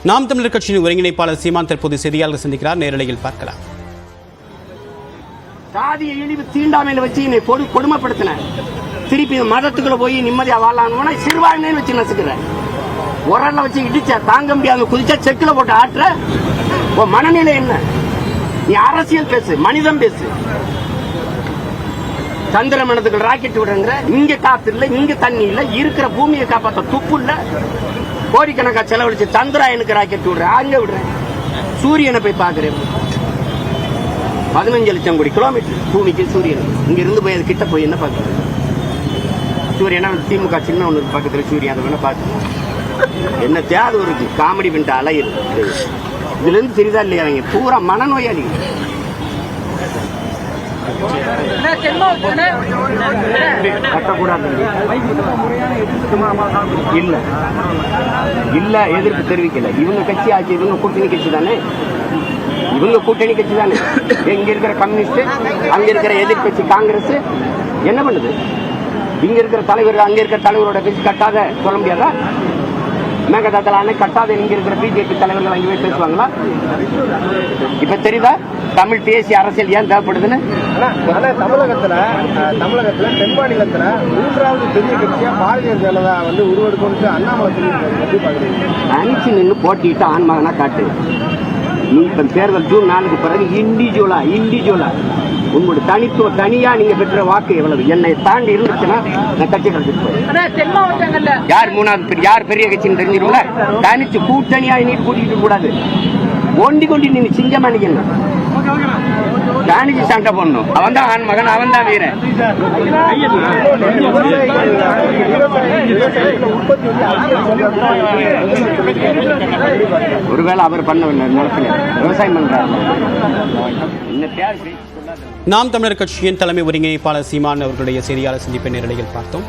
நாம் தமிழர் கட்சியின் ஒருங்கிணைப்பாளர் சீமான் தற்போது செய்தியாளர் சந்திக்கிறார். நேரலையில் பார்க்கலாம். சாதிய இழிவு தீண்டாமையில வச்சு என்னை கொடுமைப்படுத்தின, திருப்பி மதத்துக்குள்ள போய் நிம்மதியா வாழலாம்னு சிறுபான்மையினு வச்சு நசுக்கிறேன். உரல்ல வச்சு இடிச்சா தாங்க முடியாம குதிச்சா செக்குல போட்டு ஆட்டுற. உன் மனநிலை என்ன? நீ அரசியல் பேசு, மனிதம் பேசு. சந்திர மனத்துக்கு ராக்கெட் விடுற, இங்க காத்து இல்ல, இங்க தண்ணி இல்ல, இருக்கிற பூமியை காப்பாற்ற துப்பு இல்ல. கோடிக்கணக்கா செலவழிச்சு சந்திராயனுக்கு ராக்கெட் விடுற, அங்க விடுறேன். சூரியனை போய் பாக்குறேன். 15 லட்சம் கோடி கிலோமீட்டர் பூமிக்கு சூரியன். இங்க இருந்து போய் அது கிட்ட போய் என்ன பாக்குறது? சூரியனா திமுக சின்ன ஒண்ணு பக்கத்துல சூரியன், அதை வேணா பாத்து என்ன தேவை இருக்கு. காமெடி பண்ணிட்டு அலையுது. இதுல இருந்து தெரியுதா இல்லையா? அவங்க பூரா மனநோயாளி. கட்டக்கூடாது இல்ல இல்ல, எதிர்ப்பு தெரிவிக்கல. இவங்க கட்சி ஆச்சு, இவங்க கூட்டணி கட்சி தானே, இவங்க கூட்டணி கட்சி தானே. இங்க இருக்கிற கம்யூனிஸ்ட், அங்க இருக்கிற எதிர்கட்சி காங்கிரஸ் என்ன பண்ணுது? இங்க இருக்கிற தலைவர் அங்க இருக்கிற தலைவரோட பேசி கட்டாத சொல்ல முடியாதா? மேகதாத்தலான கட்டாத இங்க இருக்கிற பிஜேபி தலைவர்கள் அங்கே போய் பேசுவாங்களா? இப்ப தெரியுதா தமிழ் தேசிய அரசியல் ஏன் தேவைப்படுதுன்னு? தமிழகத்துல தென் மாநிலத்துல 3வது பெரிய கட்சியா பாரதிய ஜனதா உருவெடுக்கும் அண்ணாமலை அனுச்சு நின்று போட்டிட்டு ஆன்மகனா காட்டு. நீ இப்ப தேர்தல் ஜூன் 4க்கு பிறகு இண்டிவிஜுவலா உங்களோட தனித்துவ தனியா நீங்க பெற்ற வாக்கு எவ்வளவு? என்னை தாண்டி இருந்துச்சுன்னா நான் கட்சி கழிச்சிட்டு யார் 3வது யார் பெரிய கட்சின்னு தெரிஞ்சிருங்களா? தனிச்சு கூட்டணியா நீ கூட்டிட்டு கூடாது. ஒண்டி கொண்டு நீ சிங்கமா நிக்கணும். தானிச்சு சண்டை போடணும். அவன் தான் ஆண் மகன், அவன் தான் வீரன். ஒருவேளை அவர் பண்ணவில்லை, நிலத்துல விவசாயம் பண்றாரு. நாம் தமிழர் கட்சியின் தலைமை ஒருங்கிணைப்பாளர் சீமான் அவர்களுடைய செய்தியாளர் சந்திப்பை நேரலையில் பார்த்தோம்.